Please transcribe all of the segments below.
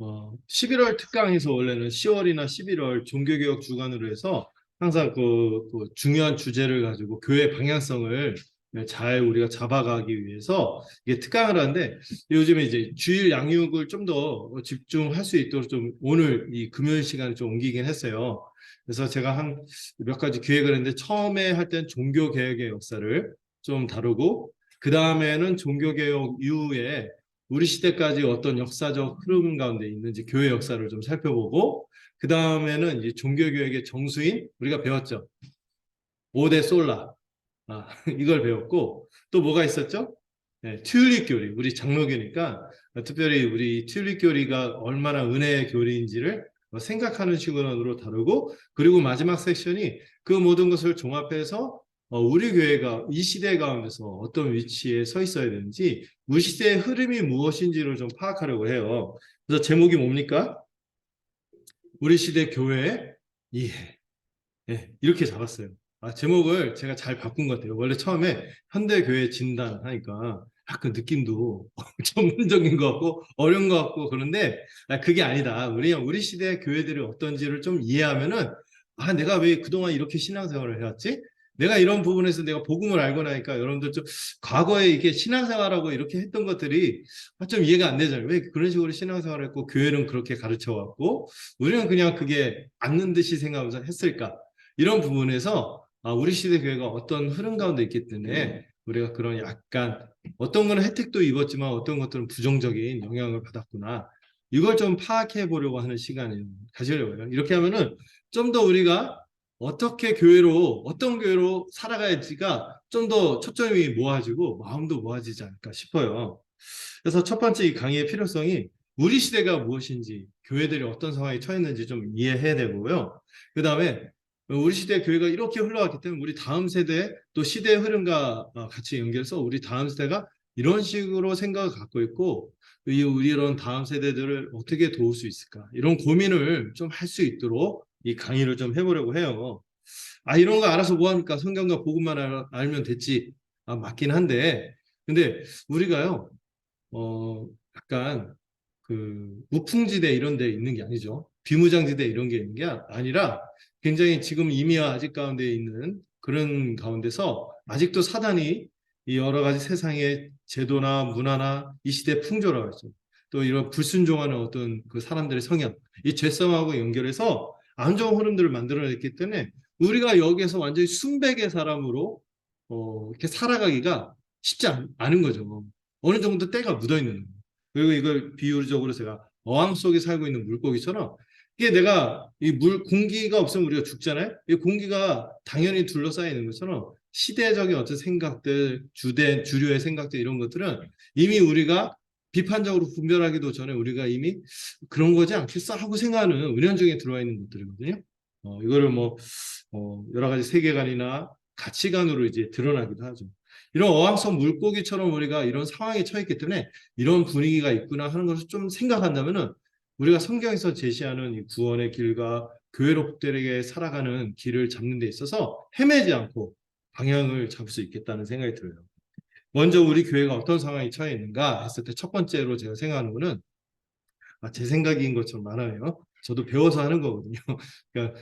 11월 특강에서 원래는 10월이나 11월 종교개혁 주간으로 해서 항상 그 중요한 주제를 가지고 교회 방향성을 잘 우리가 잡아가기 위해서 이게 특강을 하는데 요즘에 이제 주일 양육을 좀 더 집중할 수 있도록 좀 오늘 이 금요일 시간에 좀 옮기긴 했어요. 그래서 제가 한 몇 가지 기획을 했는데 처음에 할 때는 종교개혁의 역사를 좀 다루고 그 다음에는 종교개혁 이후에 우리 시대까지 어떤 역사적 흐름 가운데 있는지 교회 역사를 좀 살펴보고 그 다음에는 이제 종교교육의 정수인 우리가 배웠죠. 5대 솔라 이걸 배웠고 또 뭐가 있었죠? 네, 튤립 교리 우리 장로교니까 특별히 우리 튤립 교리가 얼마나 은혜의 교리인지를 생각하는 시간으로 다루고 그리고 마지막 섹션이 그 모든 것을 종합해서 우리 교회가 이 시대 가운데서 어떤 위치에 서 있어야 되는지 우리 시대의 흐름이 무엇인지를 좀 파악하려고 해요. 그래서 제목이 뭡니까? 우리 시대 교회의 이해. 예, 이렇게 잡았어요. 제목을 제가 잘 바꾼 것 같아요. 원래 처음에 현대교회 진단 하니까 약간 느낌도 전문적인 것 같고 어려운 것 같고 그런데 그게 아니다. 우리 시대 교회들이 어떤지를 좀 이해하면은 내가 왜 그동안 이렇게 신앙생활을 해왔지? 내가 이런 부분에서 내가 복음을 알고 나니까 여러분들 좀 과거에 이게 신앙생활하고 이렇게 했던 것들이 좀 이해가 안 되잖아요. 왜 그런 식으로 신앙생활을 했고 교회는 그렇게 가르쳐 왔고 우리는 그냥 그게 맞는 듯이 생각하면서 했을까? 이런 부분에서 우리 시대 교회가 어떤 흐름 가운데 있기 때문에 우리가 그런 약간 어떤 거는 혜택도 입었지만 어떤 것들은 부정적인 영향을 받았구나. 이걸 좀 파악해 보려고 하는 시간을 가지려고 해요. 이렇게 하면은 좀 더 우리가 어떤 교회로 살아가야지가 좀 더 초점이 모아지고 마음도 모아지지 않을까 싶어요. 그래서 첫 번째 이 강의의 필요성이 우리 시대가 무엇인지, 교회들이 어떤 상황에 처했는지 좀 이해해야 되고요. 그 다음에 우리 시대 교회가 이렇게 흘러왔기 때문에 우리 다음 세대 또 시대의 흐름과 같이 연결해서 우리 다음 세대가 이런 식으로 생각을 갖고 있고 우리 이런 다음 세대들을 어떻게 도울 수 있을까 이런 고민을 좀 할 수 있도록 이 강의를 좀 해보려고 해요. 이런 거 알아서 뭐합니까? 성경과 복음만 알면 됐지. 맞긴 한데 근데 우리가요 약간 그 무풍지대 이런 데 있는 게 아니죠. 비무장지대 이런 게 있는 게 아니라 굉장히 지금 이미와 아직 가운데 있는 그런 가운데서 아직도 사단이 이 여러 가지 세상의 제도나 문화나 이 시대 풍조라고 했죠. 또 이런 불순종하는 어떤 그 사람들의 성향, 이 죄성하고 연결해서 안 좋은 흐름들을 만들어냈기 때문에 우리가 여기에서 완전히 순백의 사람으로 이렇게 살아가기가 쉽지 않은 거죠. 어느 정도 때가 묻어 있는 거예요. 그리고 이걸 비유적으로 제가 어항 속에 살고 있는 물고기처럼 이게 내가 이 공기가 없으면 우리가 죽잖아요. 이 공기가 당연히 둘러싸여 있는 것처럼 시대적인 어떤 생각들, 주류의 생각들 이런 것들은 이미 우리가 비판적으로 분별하기도 전에 우리가 이미 그런 거지 않겠어 하고 생각하는 은연중에 들어와 있는 것들이거든요. 이거를 여러 가지 세계관이나 가치관으로 이제 드러나기도 하죠. 이런 어항성 물고기처럼 우리가 이런 상황에 처했기 때문에 이런 분위기가 있구나 하는 것을 좀 생각한다면은 우리가 성경에서 제시하는 이 구원의 길과 교회로 복되게 살아가는 길을 잡는 데 있어서 헤매지 않고 방향을 잡을 수 있겠다는 생각이 들어요. 먼저 우리 교회가 어떤 상황에 처해 있는가 했을 때 첫 번째로 제가 생각하는 거는 제 생각인 것처럼 많아요. 저도 배워서 하는 거거든요. 그러니까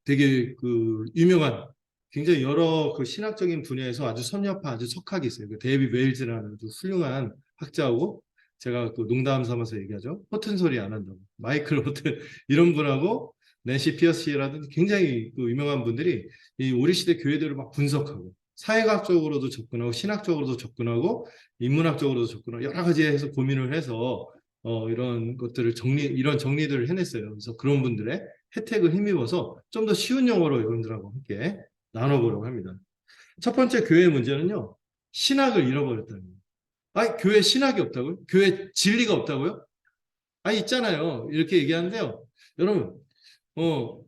되게 그 유명한 굉장히 여러 그 신학적인 분야에서 아주 선녀파 아주 석학이 있어요. 그 데이비 웨일즈라는 아주 훌륭한 학자하고 제가 그 농담 삼아서 얘기하죠. 허튼 소리 안 한다고. 마이클 허튼 이런 분하고 낸시 피어시라든지 굉장히 그 유명한 분들이 이 우리 시대 교회들을 막 분석하고 사회학적으로도 접근하고 신학적으로도 접근하고 인문학적으로도 접근하고 여러 가지 해서 고민을 해서 이런 것들을 이런 정리들을 해냈어요. 그래서 그런 분들의 혜택을 힘입어서 좀 더 쉬운 영어로 여러분들하고 함께 나눠보려고 합니다. 첫 번째 교회의 문제는요, 신학을 잃어버렸다는 거예요. 교회 신학이 없다고요? 교회 진리가 없다고요? 있잖아요. 이렇게 얘기하는데요. 여러분, 어,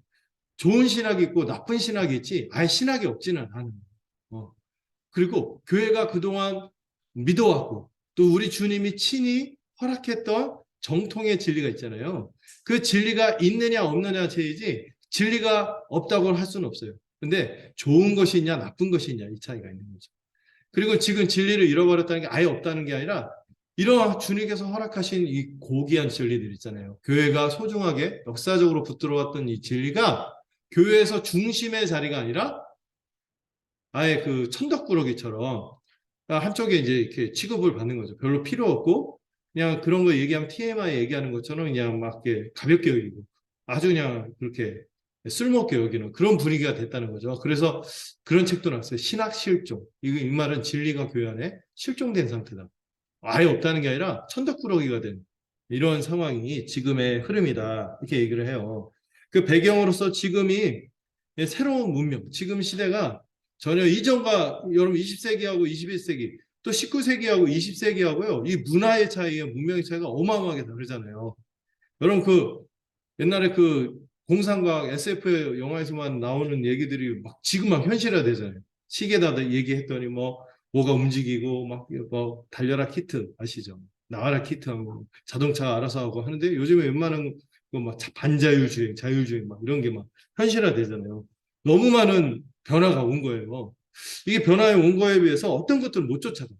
좋은 신학이 있고 나쁜 신학이 있지, 신학이 없지는 않아요. 어, 그리고 교회가 그동안 믿어왔고 또 우리 주님이 친히 허락했던 정통의 진리가 있잖아요. 그 진리가 있느냐 없느냐 차이지 진리가 없다고 할 수는 없어요. 근데 좋은 것이 있냐 나쁜 것이 있냐 이 차이가 있는 거죠. 그리고 지금 진리를 잃어버렸다는 게 아예 없다는 게 아니라 이런 주님께서 허락하신 이 고귀한 진리들 있잖아요. 교회가 소중하게 역사적으로 붙들어왔던 이 진리가 교회에서 중심의 자리가 아니라 아예 그 천덕꾸러기처럼 한쪽에 이제 이렇게 취급을 받는 거죠. 별로 필요 없고 그냥 그런 거 얘기하면 TMI 얘기하는 것처럼 그냥 막 이렇게 가볍게 여기고 아주 그냥 그렇게 쓸모없게 여기는 그런 분위기가 됐다는 거죠. 그래서 그런 책도 나왔어요. 신학 실종. 이 말은 진리가 교회 안에 실종된 상태다. 아예 없다는 게 아니라 천덕꾸러기가 된 이런 상황이 지금의 흐름이다. 이렇게 얘기를 해요. 그 배경으로서 지금이 새로운 문명, 지금 시대가 전혀 이전과 여러분 20세기하고 21세기 또 19세기하고 20세기하고요. 이 문화의 차이와 문명의 차이가 어마어마하게 다르잖아요. 여러분 그 옛날에 그 공상과학 SF 영화에서만 나오는 얘기들이 막 지금 막 현실화되잖아요. 시계다 얘기했더니 뭐가 움직이고 막 뭐 달려라 키트 아시죠? 나와라 키트 하고 자동차 알아서 하고 하는데 요즘에 웬만한 거막 반자율주행, 자율주행 막 이런 게 막 현실화되잖아요. 너무 많은 변화가 온 거예요. 이게 변화에 온 거에 비해서 어떤 것들을 못 쫓아가.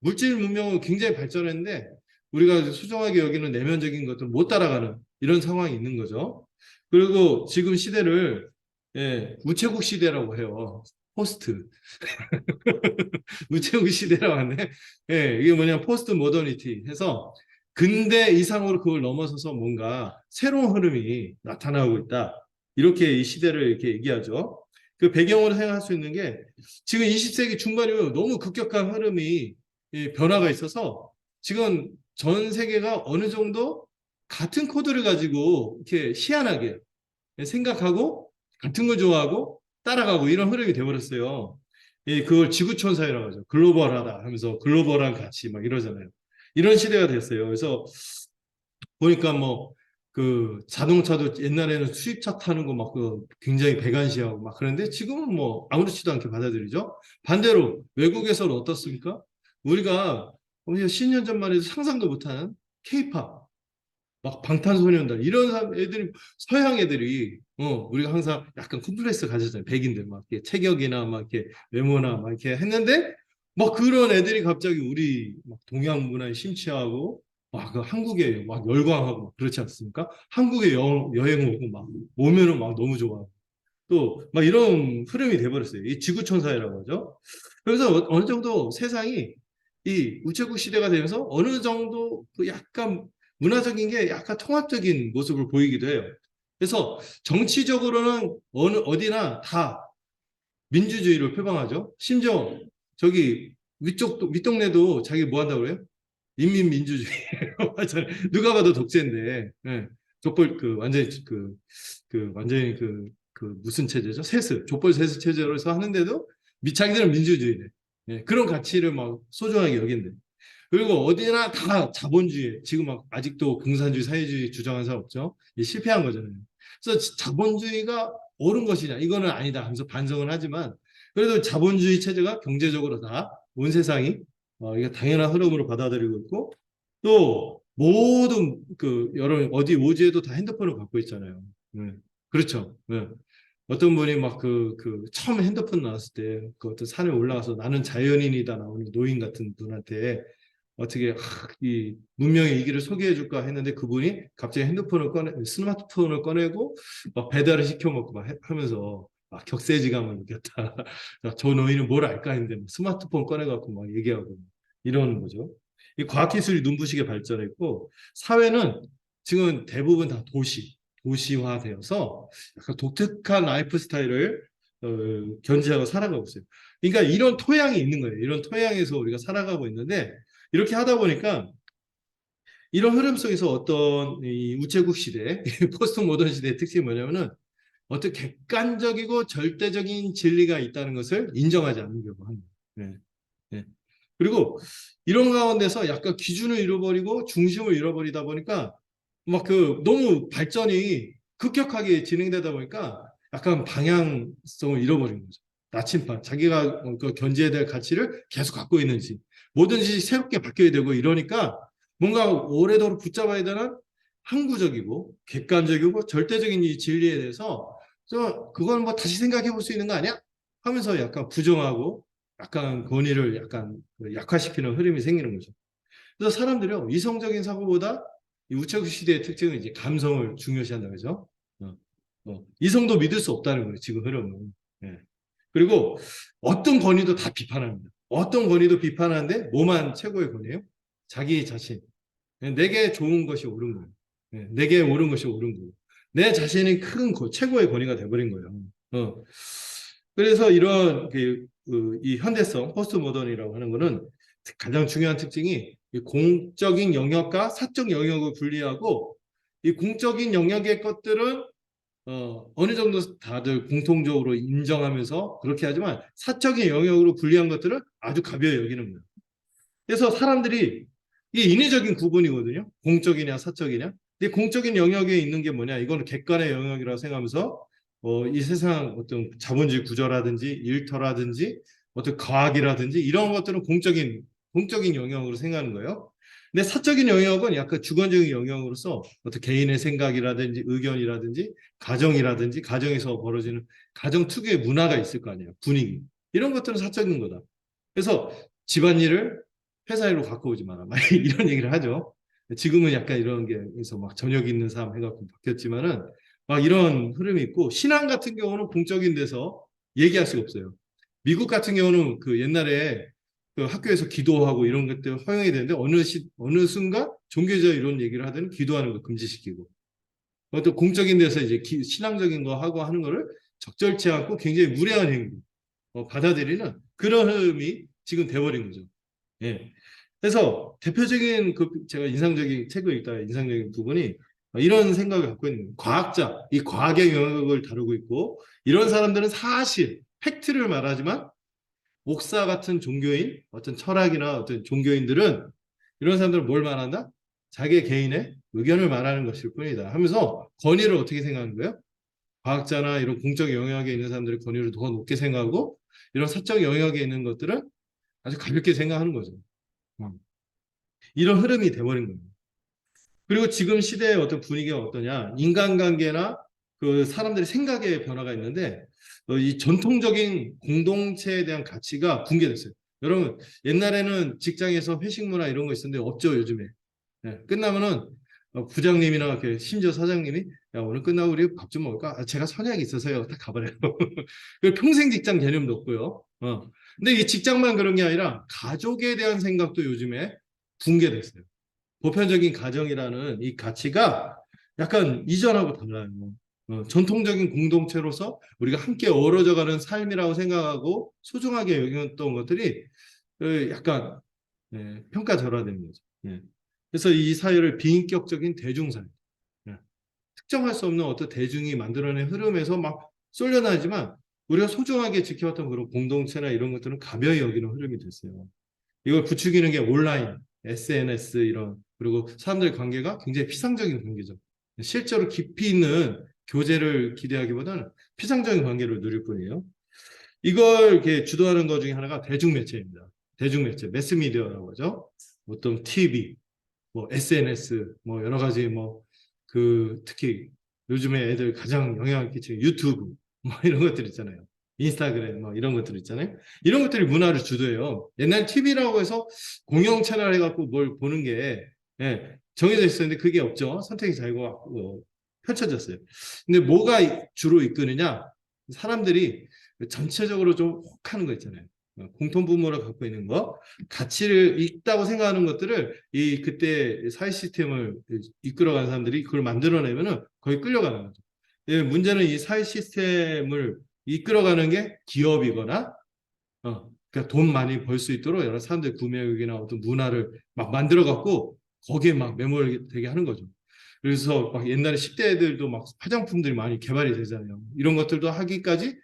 물질 문명은 굉장히 발전했는데 우리가 수정하게 여기는 내면적인 것들을 못 따라가는 이런 상황이 있는 거죠. 그리고 지금 시대를 우체국 시대라고 해요. 포스트. 우체국 시대라고 하네. 이게 뭐냐 포스트 모더니티 해서 근대 이상으로 그걸 넘어서서 뭔가 새로운 흐름이 나타나고 있다. 이렇게 이 시대를 이렇게 얘기하죠. 그 배경으로 생각할 수 있는 게 지금 20세기 중반이면 너무 급격한 흐름이 변화가 있어서 지금 전 세계가 어느 정도 같은 코드를 가지고 이렇게 희한하게 생각하고 같은 걸 좋아하고 따라가고 이런 흐름이 돼버렸어요. 그걸 지구촌 사회라고 하죠. 글로벌하다 하면서 글로벌한 가치 막 이러잖아요. 이런 시대가 됐어요. 그래서 보니까 뭐 그 자동차도 옛날에는 수입차 타는 거 막 그 굉장히 배관시하고 막 그런데 지금은 뭐 아무렇지도 않게 받아들이죠. 반대로 외국에서는 어떻습니까? 우리가 10년 전만 해도 상상도 못한 케이팝 막 방탄소년단 이런 애들이 서양 애들이 우리가 항상 약간 콤플렉스 가졌잖아요. 백인들 막 이렇게 체격이나 막 이렇게 외모나 막 이렇게 했는데 막 그런 애들이 갑자기 우리 막 동양 문화에 심취하고 막 그 한국에 막 열광하고 막 그렇지 않습니까? 한국에 여행 오고 막 오면은 막 너무 좋아. 또 막 이런 흐름이 돼버렸어요. 이 지구촌 사회라고 하죠. 그래서 어느 정도 세상이 이 우체국 시대가 되면서 어느 정도 그 약간 문화적인 게 약간 통합적인 모습을 보이기도 해요. 그래서 정치적으로는 어디나 다 민주주의를 표방하죠. 심지어 저기 윗동네도 자기 뭐 한다고 그래요? 인민민주주의. 맞아요. 누가 봐도 독재인데, 족벌 완전히 완전히 무슨 체제죠? 족벌 세습 체제로서 하는데도 자기들은 민주주의네. 그런 가치를 막 소중하게 여긴대. 그리고 어디나 다 자본주의, 지금 막 아직도 공산주의, 사회주의 주장하는 사람 없죠? 실패한 거잖아요. 그래서 자본주의가 옳은 것이냐, 이거는 아니다 하면서 반성을 하지만, 그래도 자본주의 체제가 경제적으로 다 온 세상이 이게 당연한 흐름으로 받아들이고 있고, 또 모든 여러 어디 오지에도 다 핸드폰을 갖고 있잖아요. 네. 그렇죠. 네. 어떤 분이 막 처음 핸드폰 나왔을 때 그 어떤 산에 올라가서 나는 자연인이다 나오는 노인 같은 분한테 어떻게 이 문명의 이기를 소개해 줄까 했는데 그분이 갑자기 스마트폰을 꺼내고 막 배달을 시켜 먹고 막 하면서 막 격세지감을 느꼈다. 저 노인은 뭘 알까 했는데 스마트폰 꺼내갖고 막 얘기하고 이러는 거죠. 이 과학기술이 눈부시게 발전했고 사회는 지금 대부분 다 도시화되어서 약간 독특한 라이프 스타일을 견지하고 살아가고 있어요. 그러니까 이런 토양이 있는 거예요. 이런 토양에서 우리가 살아가고 있는데 이렇게 하다 보니까 이런 흐름 속에서 어떤 이 우체국 시대, 포스트 모던 시대의 특징이 뭐냐면은 어떤 객관적이고 절대적인 진리가 있다는 것을 인정하지 않으려고 합니다. 네. 네. 그리고 이런 가운데서 약간 기준을 잃어버리고 중심을 잃어버리다 보니까 막 너무 발전이 급격하게 진행되다 보니까 약간 방향성을 잃어버린 거죠. 나침반, 자기가 견지해야 될 가치를 계속 갖고 있는지 뭐든지 새롭게 바뀌어야 되고 이러니까 뭔가 오래도록 붙잡아야 되는 항구적이고 객관적이고 절대적인 이 진리에 대해서 그건 뭐 다시 생각해 볼 수 있는 거 아니야? 하면서 약간 부정하고 약간 권위를 약간 약화시키는 흐름이 생기는 거죠. 그래서 사람들이요, 이성적인 사고보다 이 우체국 시대의 특징은 이제 감성을 중요시한다, 그죠? 이성도 믿을 수 없다는 거예요, 지금 흐름은. 예. 그리고 어떤 권위도 다 비판합니다. 어떤 권위도 비판하는데 뭐만 최고의 권위예요? 자기 자신. 내게 좋은 것이 옳은 거예요. 내게 옳은 것이 옳은 거예요. 내 자신이 큰 최고의 권위가 돼버린 거예요. 그래서 이런 이 현대성, 포스트 모던이라고 하는 거는 가장 중요한 특징이 이 공적인 영역과 사적 영역을 분리하고 이 공적인 영역의 것들은 어느 정도 다들 공통적으로 인정하면서 그렇게 하지만 사적인 영역으로 분리한 것들은 아주 가벼이 여기는 거예요. 그래서 사람들이 이게 인위적인 구분이거든요. 공적이냐 사적이냐. 근데 공적인 영역에 있는 게 뭐냐? 이거는 객관의 영역이라고 생각하면서 이 세상 어떤 자본주의 구조라든지 일터라든지 어떤 과학이라든지 이런 것들은 공적인 영역으로 생각하는 거예요. 근데 사적인 영역은 약간 주관적인 영역으로서 어떤 개인의 생각이라든지 의견이라든지 가정이라든지 가정에서 벌어지는 가정 특유의 문화가 있을 거 아니에요. 분위기. 이런 것들은 사적인 거다. 그래서 집안일을 회사 일로 갖고 오지 마라. 막 이런 얘기를 하죠. 지금은 약간 이런 게서 막 저녁 있는 사람 해갖고 바뀌었지만은 막 이런 흐름이 있고 신앙 같은 경우는 공적인 데서 얘기할 수가 없어요. 미국 같은 경우는 그 옛날에 그 학교에서 기도하고 이런 것들 허용이 되는데 어느 순간 종교적 이런 얘기를 하더니 기도하는 거 금지시키고 어떤 공적인 데서 이제 신앙적인 거 하고 하는 거를 적절치 않고 굉장히 무례한 행위 받아들이는 그런 흐름이 지금 돼버린 거죠. 예. 그래서 대표적인 그 제가 인상적인 책을 읽다가 인상적인 부분이 이런 생각을 갖고 있는 거예요. 과학자, 이 과학의 영역을 다루고 있고 이런 사람들은 사실 팩트를 말하지만 목사 같은 종교인, 어떤 철학이나 어떤 종교인들은 이런 사람들은 뭘 말한다? 자기 개인의 의견을 말하는 것일 뿐이다 하면서 권위를 어떻게 생각하는 거예요? 과학자나 이런 공적 영역에 있는 사람들의 권위를 더 높게 생각하고 이런 사적 영역에 있는 것들은 아주 가볍게 생각하는 거죠. 음. 이런 흐름이 돼버린 거예요. 그리고 지금 시대의 어떤 분위기가 어떠냐? 인간관계나 그 사람들의 생각의 변화가 있는데 이 전통적인 공동체에 대한 가치가 붕괴됐어요. 여러분 옛날에는 직장에서 회식 문화 이런 거 있었는데 없죠 요즘에. 끝나면은 부장님이나 심지어 사장님이 야 오늘 끝나고 우리 밥 좀 먹을까? 아, 제가 선약이 있어서요. 딱 가버려요. 평생 직장 개념도 없고요. 근데 이 직장만 그런 게 아니라 가족에 대한 생각도 요즘에 붕괴됐어요. 보편적인 가정이라는 이 가치가 약간 이전하고 달라요. 전통적인 공동체로서 우리가 함께 어우러져가는 삶이라고 생각하고 소중하게 여겼던 것들이 약간 평가절하되는 거죠. 예. 그래서 이 사회를 비인격적인 대중사회, 예. 특정할 수 없는 어떤 대중이 만들어낸 흐름에서 막 쏠려나지만 우리가 소중하게 지켜왔던 그런 공동체나 이런 것들은 가벼이 여기는 흐름이 됐어요. 이걸 부추기는 게 온라인, SNS 이런 그리고 사람들의 관계가 굉장히 피상적인 관계죠. 실제로 깊이 있는 교제를 기대하기보다는 피상적인 관계를 누릴 뿐이에요. 이걸 이렇게 주도하는 것 중에 하나가 대중매체입니다. 대중매체, 매스미디어라고 하죠. 어떤 TV, 뭐 SNS, 뭐 여러 가지 뭐 그 특히 요즘에 애들 가장 영향을 끼치는 유튜브 뭐 이런 것들 있잖아요. 인스타그램 뭐 이런 것들 있잖아요. 이런 것들이 문화를 주도해요. 옛날 TV라고 해서 공영 채널 해갖고 뭘 보는 게 정해져 있었는데 그게 없죠. 선택의 자유가 펼쳐졌어요. 근데 뭐가 주로 이끄느냐? 사람들이 전체적으로 좀 혹하는 거 있잖아요. 공통분모를 갖고 있는 거, 가치를 있다고 생각하는 것들을 이 그때 사회 시스템을 이끌어가는 사람들이 그걸 만들어내면은 거의 끌려가는 거죠. 문제는 이 사회 시스템을 이끌어가는 게 기업이거나, 그러니까 돈 많이 벌 수 있도록 여러 사람들의 구매욕이나 어떤 문화를 막 만들어갖고 거기에 막 매몰되게 하는 거죠. 그래서 막 옛날에 10대 애들도 막 화장품들이 많이 개발이 되잖아요. 이런 것들도 하기까지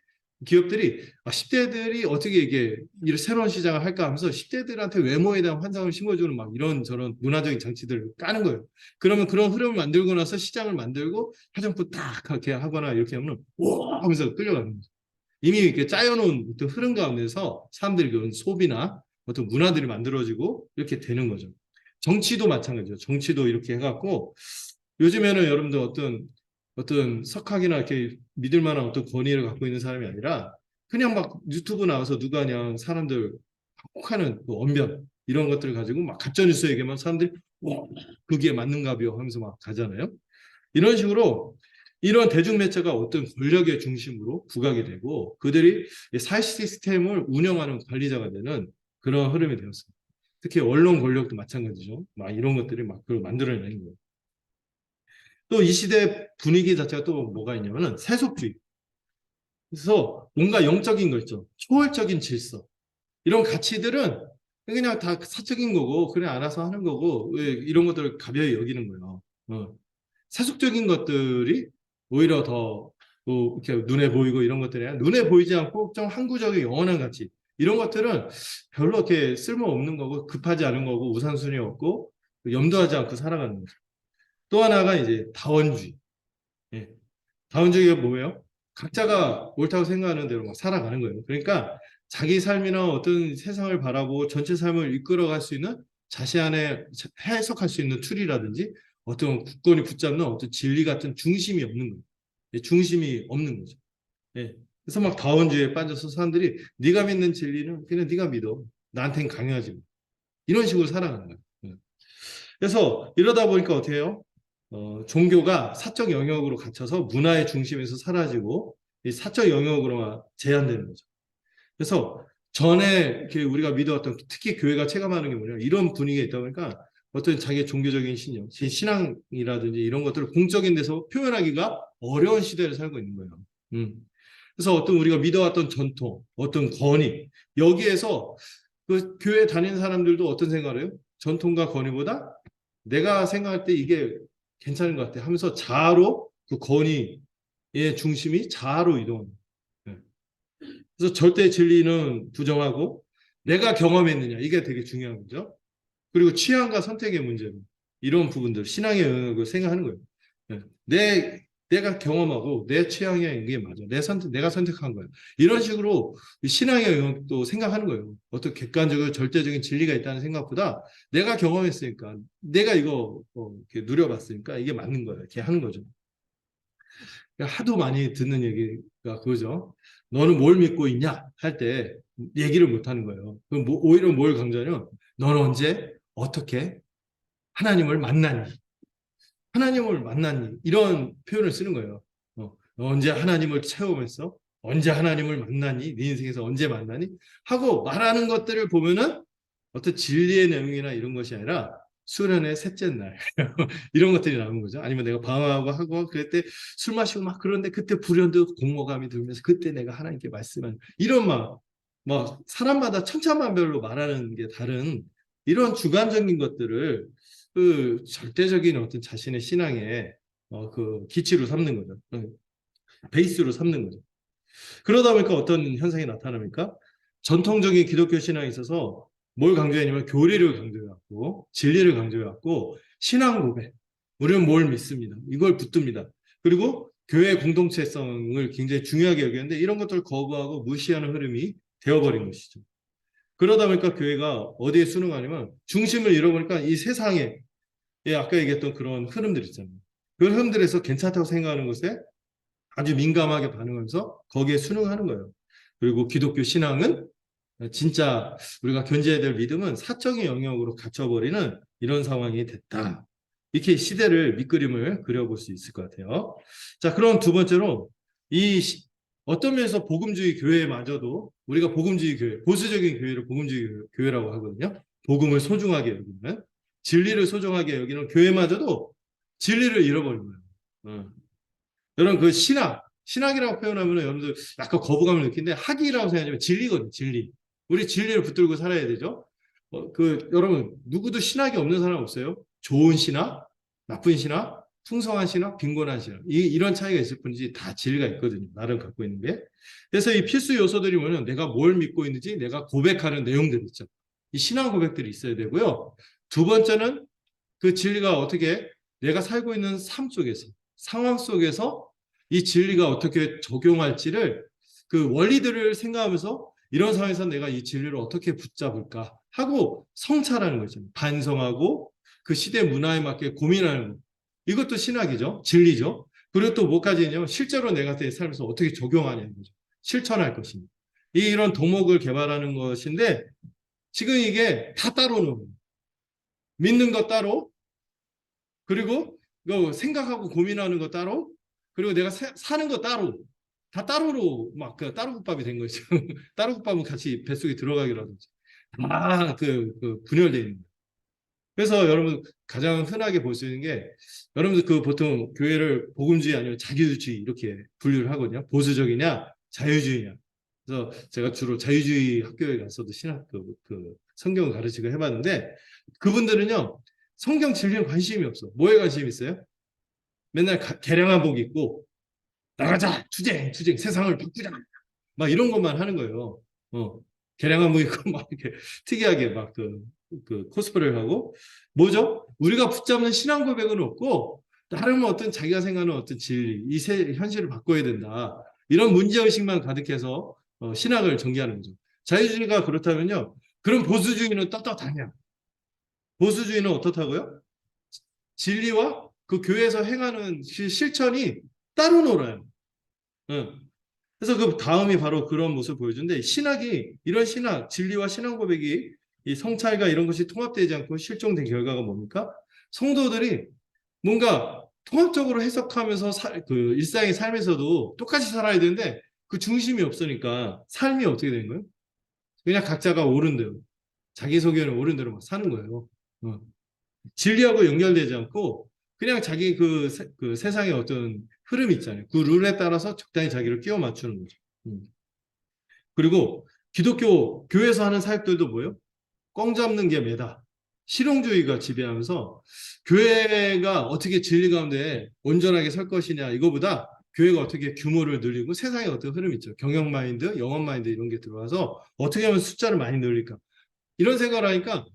기업들이 10대들이 어떻게 이게 이런 새로운 시장을 할까 하면서 10대들한테 외모에 대한 환상을 심어주는 막 이런 저런 문화적인 장치들을 까는 거예요. 그러면 그런 흐름을 만들고 나서 시장을 만들고 화장품 딱 이렇게 하거나 이렇게 하면 와 하면서 끌려가는 거죠. 이미 이렇게 짜여놓은 어떤 흐름 가운데서 사람들이 그런 소비나 어떤 문화들이 만들어지고 이렇게 되는 거죠. 정치도 마찬가지죠. 정치도 이렇게 해갖고 요즘에는 여러분들 어떤 석학이나 이렇게 믿을 만한 어떤 권위를 갖고 있는 사람이 아니라 그냥 막 유튜브 나와서 누가 그냥 사람들 혹하는 그 언변 이런 것들을 가지고 막 가짜뉴스 얘기만 사람들이 와, 그게 맞는가비요 하면서 막 가잖아요. 이런 식으로 이런 대중매체가 어떤 권력의 중심으로 부각이 되고 그들이 사회 시스템을 운영하는 관리자가 되는 그런 흐름이 되었습니다. 특히 언론 권력도 마찬가지죠. 막 이런 것들이 막 그걸 만들어내는 거예요. 또 이 시대 분위기 자체가 또 뭐가 있냐면은 세속주의. 그래서 뭔가 영적인 거 있죠. 초월적인 질서. 이런 가치들은 그냥 다 사적인 거고 그래 알아서 하는 거고 왜 이런 것들을 가벼이 여기는 거예요. 세속적인 것들이 오히려 더뭐 이렇게 눈에 보이고 이런 것들이 아니라 눈에 보이지 않고 좀 항구적인 영원한 가치 이런 것들은 별로 이렇게 쓸모없는 거고 급하지 않은 거고 우선순위 없고 염두하지 않고 살아가는 거죠. 또 하나가 이제 다원주의. 예. 다원주의가 뭐예요? 각자가 옳다고 생각하는 대로 막 살아가는 거예요. 그러니까 자기 삶이나 어떤 세상을 바라보고 전체 삶을 이끌어갈 수 있는 자신 안에 해석할 수 있는 툴이라든지 어떤 굳건히 붙잡는 어떤 진리 같은 중심이 없는 거예요. 예, 중심이 없는 거죠. 예. 그래서 막 다원주의에 빠져서 사람들이 네가 믿는 진리는 그냥 네가 믿어. 나한테는 강요하지 마. 이런 식으로 살아가는 거예요. 예. 그래서 이러다 보니까 어떻게 해요? 종교가 사적 영역으로 갇혀서 문화의 중심에서 사라지고 이 사적 영역으로만 제한되는 거죠. 그래서 전에 이렇게 우리가 믿어왔던 특히 교회가 체감하는 게 뭐냐 이런 분위기가 있다 보니까 어떤 자기의 종교적인 신념, 신앙이라든지 이런 것들을 공적인 데서 표현하기가 어려운 시대를 살고 있는 거예요. 음. 그래서 어떤 우리가 믿어왔던 전통, 어떤 권위 여기에서 그 교회 다니는 사람들도 어떤 생각을 해요? 전통과 권위보다 내가 생각할 때 이게 괜찮은 것 같아 하면서 자아로 그 권위의 중심이 자아로 이동합니다. 예. 그래서 절대 진리는 부정하고 내가 경험했느냐 이게 되게 중요한 거죠. 그리고 취향과 선택의 문제로 이런 부분들 신앙의 영역을 생각하는 거예요. 예. 내가 경험하고 내 취향이 이게 맞아. 내가 선택한 거예요. 이런 식으로 신앙의 영역도 생각하는 거예요. 어떤 객관적이고 절대적인 진리가 있다는 생각보다 내가 경험했으니까 내가 이거 이렇게 누려봤으니까 이게 맞는 거예요. 이렇게 하는 거죠. 그러니까 하도 많이 듣는 얘기가 그거죠. 너는 뭘 믿고 있냐? 할 때 얘기를 못 하는 거예요. 그럼 오히려 뭘 강조하냐면 너는 언제 어떻게 하나님을 만났니? 하나님을 만났니? 이런 표현을 쓰는 거예요. 너 언제 하나님을 체험했어? 언제 하나님을 만났니? 네 인생에서 언제 만나니? 하고 말하는 것들을 보면은 어떤 진리의 내용이나 이런 것이 아니라 수련의 셋째 날 이런 것들이 나오는 거죠. 아니면 내가 방황하고 하고 그럴 때 술 마시고 막 그런데 그때 불현듯 공허감이 들면서 그때 내가 하나님께 말씀한 이런 막 사람마다 천차만별로 말하는 게 다른 이런 주관적인 것들을 그 절대적인 어떤 자신의 신앙의 그 기치로 삼는 거죠. 베이스로 삼는 거죠. 그러다 보니까 어떤 현상이 나타납니까? 전통적인 기독교 신앙에 있어서 뭘 강조했냐면 교리를 강조해왔고 진리를 강조해왔고 신앙 고백 우리는 뭘 믿습니다. 이걸 붙듭니다. 그리고 교회 공동체성을 굉장히 중요하게 여기는데 이런 것들을 거부하고 무시하는 흐름이 되어버린 것이죠. 그러다 보니까 교회가 어디에 순응하냐면 중심을 잃어버리니까 이 세상에 아까 얘기했던 그런 흐름들 있잖아요. 그 흐름들에서 괜찮다고 생각하는 것에 아주 민감하게 반응하면서 거기에 순응하는 거예요. 그리고 기독교 신앙은 진짜 우리가 견지해야 될 믿음은 사적인 영역으로 갇혀버리는 이런 상황이 됐다. 이렇게 시대를 밑그림을 그려볼 수 있을 것 같아요. 자, 그럼 두 번째로 이 어떤 면에서 복음주의 교회마저도 우리가 복음주의 교회, 보수적인 교회를 복음주의 교회라고 하거든요. 복음을 소중하게 여기는 진리를 소중하게 여기는 교회마저도 진리를 잃어버린 거예요. 여러분 그 신학이라고 표현하면 여러분들 약간 거부감을 느끼는데 학이라고 생각하면 진리거든요. 진리. 우리 진리를 붙들고 살아야 되죠. 여러분 누구도 신학이 없는 사람 없어요. 좋은 신학, 나쁜 신학, 풍성한 신학, 빈곤한 신학 이런 차이가 있을 뿐이지 다 진리가 있거든요. 나를 갖고 있는 게. 그래서 이 필수 요소들이 뭐냐면 내가 뭘 믿고 있는지 내가 고백하는 내용들 있죠. 이 신앙 고백들이 있어야 되고요. 두 번째는 그 진리가 어떻게 내가 살고 있는 삶 속에서 상황 속에서 이 진리가 어떻게 적용할지를 그 원리들을 생각하면서 이런 상황에서 내가 이 진리를 어떻게 붙잡을까 하고 성찰하는 거죠. 반성하고 그 시대 문화에 맞게 고민하는 거. 이것도 신학이죠. 진리죠. 그리고 또 뭐까지 있냐면 실제로 내가 내 삶에서 어떻게 적용하냐는 거죠. 실천할 것입니다. 이런 도목을 개발하는 것인데 지금 이게 다 따로 놓은 믿는 것 따로, 그리고 이거 생각하고 고민하는 거 따로, 그리고 내가 사는 거 따로, 다 따로로 막 그 따로 국밥이 된 거죠. 따로 국밥은 같이 뱃속에 들어가기라든지 다그 분열되어 있는 거예요. 그래서 여러분 가장 흔하게 볼 수 있는 게 여러분들 그 보통 교회를 복음주의 아니면 자기주의 이렇게 분류를 하거든요. 보수적이냐 자유주의냐. 그래서 제가 주로 자유주의 학교에 가서도 신학 그 성경을 가르치고 해봤는데 그분들은요 성경 진리에 관심이 없어. 뭐에 관심이 있어요? 맨날 개량한 복 입고 나가자 투쟁 투쟁 세상을 바꾸자 막 이런 것만 하는 거예요. 개량한 복 입고 막 이렇게 특이하게 막 그 코스프레를 하고 뭐죠? 우리가 붙잡는 신앙 고백은 없고 다른 어떤 자기가 생각하는 어떤 진리, 현실을 바꿔야 된다. 이런 문제의식만 가득해서 신학을 전개하는 거죠. 자유주의가 그렇다면요. 그럼 보수주의는 떳떳하냐? 보수주의는 어떻다고요? 진리와 그 교회에서 행하는 실천이 따로 놀아요. 응. 그래서 그 다음이 바로 그런 모습을 보여주는데 신학이 이런 신학, 진리와 신앙 고백이 이 성찰과 이런 것이 통합되지 않고 실종된 결과가 뭡니까? 성도들이 뭔가 통합적으로 해석하면서 그 일상의 삶에서도 똑같이 살아야 되는데 그 중심이 없으니까 삶이 어떻게 되는 거예요? 그냥 각자가 옳은 대로 자기 소견을 옳은 대로 막 사는 거예요. 진리하고 연결되지 않고 그냥 자기 그 세상의 어떤 흐름이 있잖아요. 그 룰에 따라서 적당히 자기를 끼워 맞추는 거죠. 그리고 기독교 교회에서 하는 사역들도 뭐예요? 꽝 잡는 게 매다. 실용주의가 지배하면서 교회가 어떻게 진리 가운데 온전하게 설 것이냐 이거보다 교회가 어떻게 규모를 늘리고 세상에 어떤 흐름이 있죠. 경영 마인드, 영업 마인드 이런 게 들어와서 어떻게 하면 숫자를 많이 늘릴까. 이런 생각을 하니까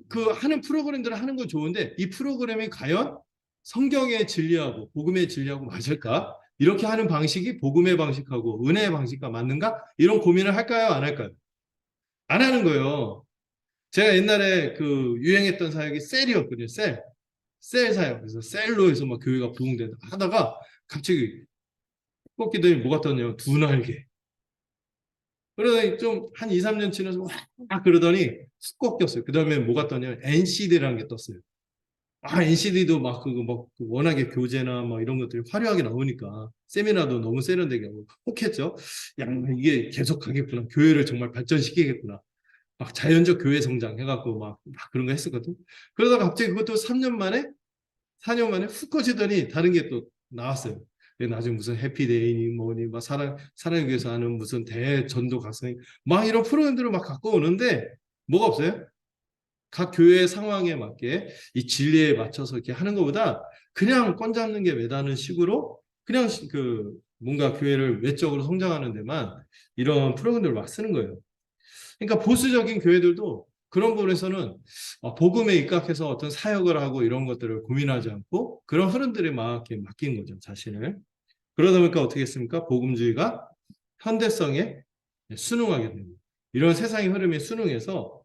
그 하는 프로그램들을 하는 건 좋은데 이 프로그램이 과연 성경의 진리하고 복음의 진리하고 맞을까? 이렇게 하는 방식이 복음의 방식하고 은혜의 방식과 맞는가? 이런 고민을 할까요? 안 할까요? 안 하는 거예요. 제가 옛날에 그 유행했던 사역이 셀이었거든요. 셀. 셀 사역. 그래서 셀로 해서 막 교회가 부흥된다 하다가 갑자기 꺾이더니 뭐가 떴냐면 두 날개. 그러더니 좀 한 2, 3년 지나서 와 그러더니 쑥 꺾였어요. 그 다음에 뭐가 떴냐면 NCD라는 게 떴어요. NCD도 막 그거 막 워낙에 교재나 막 이런 것들이 화려하게 나오니까 세미나도 너무 세련되게 하고 혹했죠. 야, 이게 계속 가겠구나. 교회를 정말 발전시키겠구나. 막 자연적 교회 성장 해갖고 막 그런 거 했었거든. 그러다가 갑자기 그것도 3년 만에, 4년 만에 훅 꺼지더니 다른 게 또 나왔어요. 나중에 무슨 해피데이니 뭐니, 막 사랑을 위해서 하는 무슨 대전도 각성이, 막 이런 프로그램들을 막 갖고 오는데, 뭐가 없어요? 각 교회의 상황에 맞게 이 진리에 맞춰서 이렇게 하는 것보다 그냥 권 잡는 게 매다는 식으로 그냥 그 뭔가 교회를 외적으로 성장하는 데만 이런 프로그램들을 막 쓰는 거예요. 그러니까 보수적인 교회들도 그런 부분에서는 복음에 입각해서 어떤 사역을 하고 이런 것들을 고민하지 않고 그런 흐름들에 막 이렇게 맡긴 거죠, 자신을. 그러다 보니까 어떻게 했습니까? 복음주의가 현대성에 순응하게 됩니다. 이런 세상의 흐름에 순응해서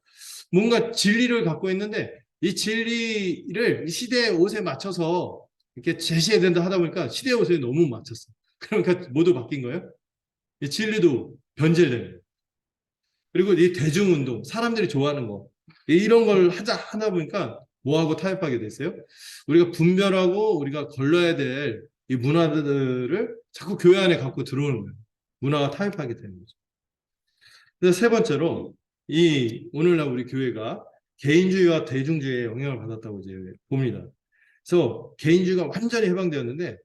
뭔가 진리를 갖고 있는데 이 진리를 이 시대의 옷에 맞춰서 이렇게 제시해야 된다 하다 보니까 시대의 옷에 너무 맞췄어. 그러니까 모두 바뀐 거예요. 이 진리도 변질되는 거예요. 그리고 이 대중운동, 사람들이 좋아하는 거, 이런 걸 하다 보니까 뭐하고 타협하게 됐어요? 우리가 분별하고 우리가 걸러야 될 이 문화들을 자꾸 교회 안에 갖고 들어오는 거예요. 문화가 타협하게 되는 거죠. 그래서 세 번째로, 오늘날 우리 교회가 개인주의와 대중주의에 영향을 받았다고 이제 봅니다. 그래서 개인주의가 완전히 해방되었는데,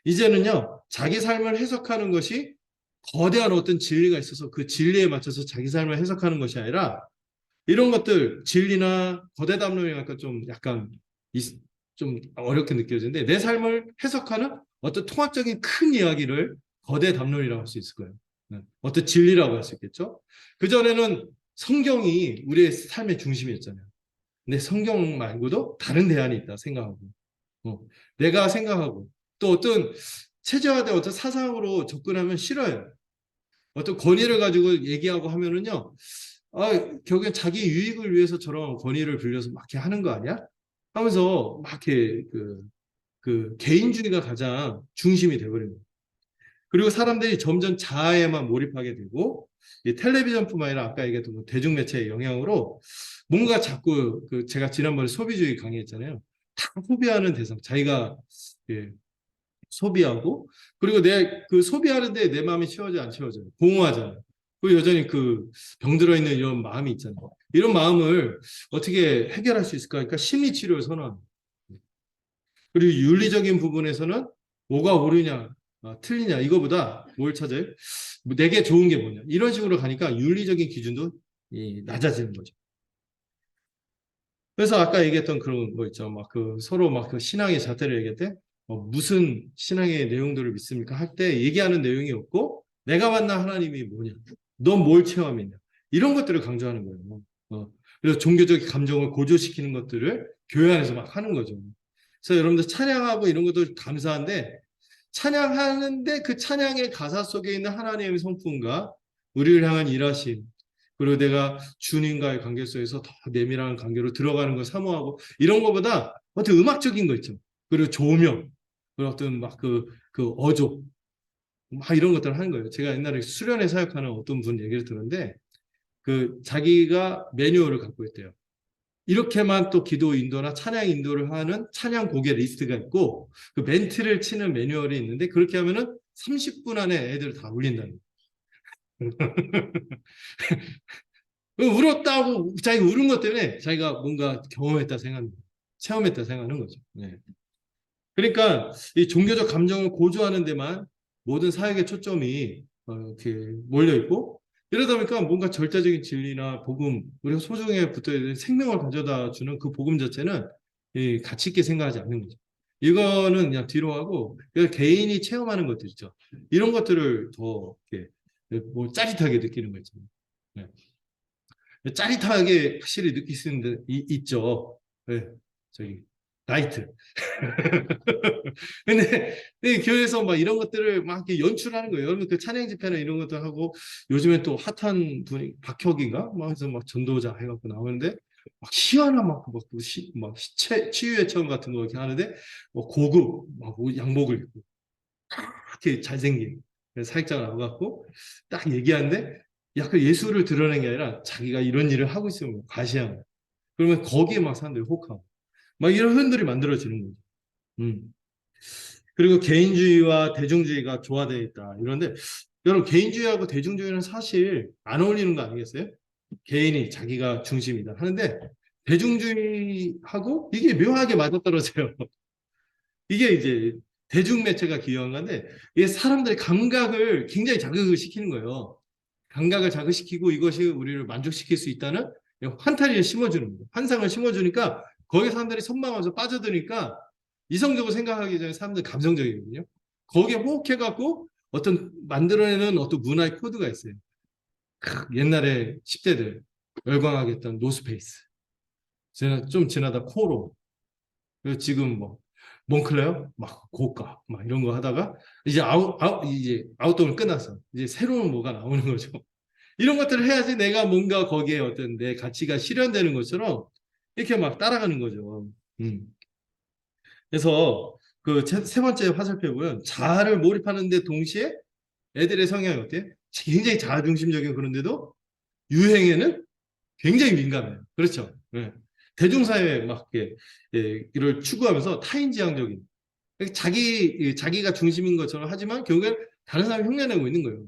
이제는요, 자기 삶을 해석하는 것이 거대한 어떤 진리가 있어서 그 진리에 맞춰서 자기 삶을 해석하는 것이 아니라 이런 것들 진리나 거대 담론이랄까 좀 약간 좀 어렵게 느껴지는데 내 삶을 해석하는 어떤 통합적인 큰 이야기를 거대 담론이라고 할 수 있을 거예요. 어떤 진리라고 할 수 있겠죠. 그전에는 성경이 우리의 삶의 중심이었잖아요. 근데 성경 말고도 다른 대안이 있다 생각하고 어, 내가 생각하고 또 어떤 체제화된 어떤 사상으로 접근하면 싫어요. 어떤 권위를 가지고 얘기하고 하면은요, 결국엔 자기 유익을 위해서 저런 권위를 빌려서 막 이렇게 하는 거 아니야? 하면서 막 이렇게 그 개인주의가 가장 중심이 돼버립니다. 그리고 사람들이 점점 자아에만 몰입하게 되고 이 텔레비전뿐만 아니라 아까 얘기했던 그 대중매체의 영향으로 뭔가 자꾸 그 제가 지난번에 소비주의 강의했잖아요. 다 소비하는 대상, 자기가 예, 소비하고 그리고 내 그 소비하는데 내 마음이 채워져 안 채워져요. 공허하잖아요. 그 여전히 그 병들어 있는 이런 마음이 있잖아요. 이런 마음을 어떻게 해결할 수 있을까? 그러니까 심리 치료를 선호합니다. 그리고 윤리적인 부분에서는 뭐가 옳으냐, 틀리냐 이거보다 뭘 찾아요? 뭐 내게 좋은 게 뭐냐 이런 식으로 가니까 윤리적인 기준도 낮아지는 거죠. 그래서 아까 얘기했던 그런 거 있죠. 막 그 서로 막 그 신앙의 잣대를 얘기할 때 무슨 신앙의 내용들을 믿습니까? 할 때 얘기하는 내용이 없고 내가 만난 하나님이 뭐냐, 넌 뭘 체험했냐 이런 것들을 강조하는 거예요. 그래서 종교적 감정을 고조시키는 것들을 교회 안에서 막 하는 거죠. 그래서 여러분들 찬양하고 이런 것도 감사한데 찬양하는데 그 찬양의 가사 속에 있는 하나님의 성품과 우리를 향한 일하심 그리고 내가 주님과의 관계 속에서 더 내밀한 관계로 들어가는 걸 사모하고 이런 것보다 어떤 음악적인 거 있죠. 그리고 조명, 그리고 어떤 막 그 어조, 막 이런 것들을 하는 거예요. 제가 옛날에 수련회 사역하는 어떤 분 얘기를 들었는데 그 자기가 매뉴얼을 갖고 있대요. 이렇게만 또 기도 인도나 찬양 인도를 하는 찬양 곡의 리스트가 있고 그 멘트를 치는 매뉴얼이 있는데 그렇게 하면은 30분 안에 애들 다 울린다는 거예요. 울었다고 자기가 울은 것 때문에 자기가 뭔가 경험했다 생각합니다. 체험했다 생각하는 거죠. 네. 그러니까 이 종교적 감정을 고조하는 데만 모든 사역의 초점이 이렇게 몰려 있고 이러다 보니까 뭔가 절대적인 진리나 복음 우리가 소중히 붙어야 되는 생명을 가져다 주는 그 복음 자체는 가치 있게 생각하지 않는 거죠. 이거는 그냥 뒤로 하고 개인이 체험하는 것들 있죠. 이런 것들을 더 이렇게 뭐 짜릿하게 느끼는 거 있잖아요. 네. 짜릿하게 확실히 느낄 수 있는 데 있죠. 네. 저기 나이트. 근데 교회에서 막 이런 것들을 막 이렇게 연출하는 거예요. 여러분 그 찬양 집회나 이런 것도 하고 요즘에 또 핫한 분이 박혁인가? 막 해서 막 전도자 해갖고 나오는데 막 희한한 막 치유의 체험 같은 거 이렇게 하는데 뭐 고급 막 양복을 입고 이렇게 잘생긴 사역자가 나와갖고 딱 얘기하는데 약간 예수를 드러낸 게 아니라 자기가 이런 일을 하고 있으면 과시하는 거예요. 그러면 거기에 막 사람들이 혹하고 막 이런 흔들이 만들어지는 거죠. 음. 그리고 개인주의와 대중주의가 조화되어 있다. 이런데 여러분 개인주의하고 대중주의는 사실 안 어울리는 거 아니겠어요? 개인이 자기가 중심이다 하는데 대중주의하고 이게 묘하게 맞아떨어져요. 이게 이제 대중매체가 기여한 건데 이게 사람들의 감각을 굉장히 자극을 시키는 거예요. 감각을 자극시키고 이것이 우리를 만족시킬 수 있다는 환타리를 심어주는 거예요. 환상을 심어주니까 거기에 사람들이 선망하면서 빠져드니까 이성적으로 생각하기 전에 사람들 감성적이거든요. 거기에 호흡해갖고 어떤 만들어내는 어떤 문화의 코드가 있어요. 옛날에 10대들 열광하게 했던 노스페이스. 좀 지나다 코로. 그리고 지금 뭐 몽클레어 막 고가 막 이런 거 하다가 이제 아웃도어를 끝났어. 이제 새로운 뭐가 나오는 거죠. 이런 것들을 해야지 내가 뭔가 거기에 어떤 내 가치가 실현되는 것처럼 이렇게 막 따라가는 거죠. 음. 그래서 그 세 번째 화살표에 보면 자아를 몰입하는 데 동시에 애들의 성향이 어때요? 굉장히 자아중심적인 그런데도 유행에는 굉장히 민감해요. 그렇죠. 예. 대중사회에 막 이렇게 이를 추구하면서 타인지향적인 자기가 중심인 것처럼 하지만 결국엔 다른 사람이 흉내내고 있는 거예요.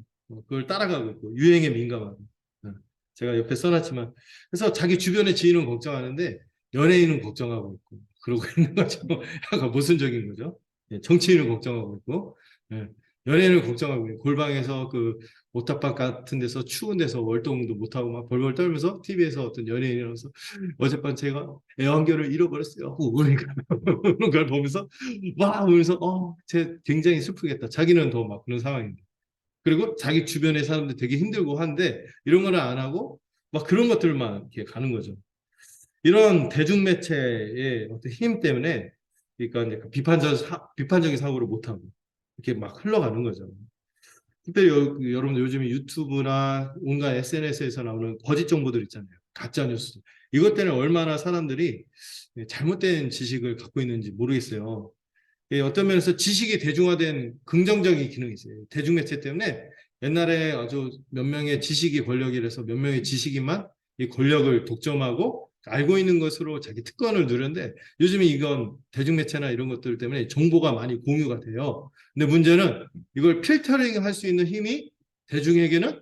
그걸 따라가고 있고 유행에 민감하고. 예. 제가 옆에 써놨지만 그래서 자기 주변의 지인은 걱정하는데 연예인은 걱정하고 있고 그러고 있는 거죠. 약간 모순적인 거죠. 예, 정치인을 걱정하고 있고 예, 연예인을 걱정하고 있고 골방에서 그 오타방 같은 데서 추운 데서 월동도 못하고 막 벌벌 떨면서 TV에서 어떤 연예인이라서 어젯밤 제가 애완견을 잃어버렸어요 하고 그러니까 그런 걸 보면서 와 하면서 쟤 굉장히 슬프겠다. 자기는 더 막 그런 상황인데 그리고 자기 주변의 사람들 되게 힘들고 한데 이런 거는 안 하고 막 그런 것들만 이렇게 가는 거죠. 이런 대중매체의 어떤 힘 때문에 그러니까 이제 그 비판적인 사고를 못하고 이렇게 막 흘러가는 거죠. 특별히 여러분들 요즘에 유튜브나 온갖 SNS에서 나오는 거짓 정보들 있잖아요. 가짜 뉴스. 이것 때문에 얼마나 사람들이 잘못된 지식을 갖고 있는지 모르겠어요. 어떤 면에서 지식이 대중화된 긍정적인 기능이 있어요. 대중매체 때문에 옛날에 아주 몇 명의 지식이 권력이라서 몇 명의 지식인만 이 권력을 독점하고 알고 있는 것으로 자기 특권을 누렸는데 요즘에 이건 대중매체나 이런 것들 때문에 정보가 많이 공유가 돼요. 근데 문제는 이걸 필터링 할 수 있는 힘이 대중에게는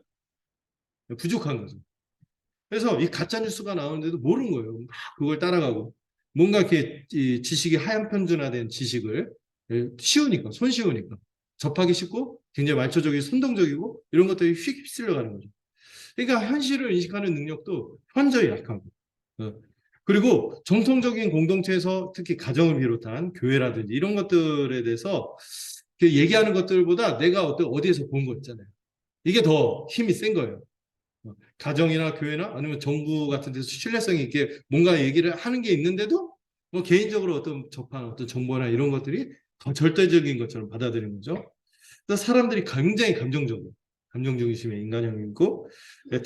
부족한 거죠. 그래서 이 가짜 뉴스가 나오는데도 모르는 거예요. 막 그걸 따라가고 뭔가 이렇게 이 지식이 하향 편준화된 지식을 쉬우니까 손쉬우니까 접하기 쉽고 굉장히 말초적이고 선동적이고 이런 것들이 휩쓸려 가는 거죠. 그러니까 현실을 인식하는 능력도 현저히 약하고 어. 그리고 정통적인 공동체에서 특히 가정을 비롯한 교회라든지 이런 것들에 대해서 얘기하는 것들보다 내가 어디에서 본 거 있잖아요. 이게 더 힘이 센 거예요. 가정이나 교회나 아니면 정부 같은 데서 신뢰성이 있게 뭔가 얘기를 하는 게 있는데도 뭐 개인적으로 어떤 접한 어떤 정보나 이런 것들이 더 절대적인 것처럼 받아들이는 거죠. 그래서 사람들이 굉장히 감정적으로 감정 중심의 인간형이고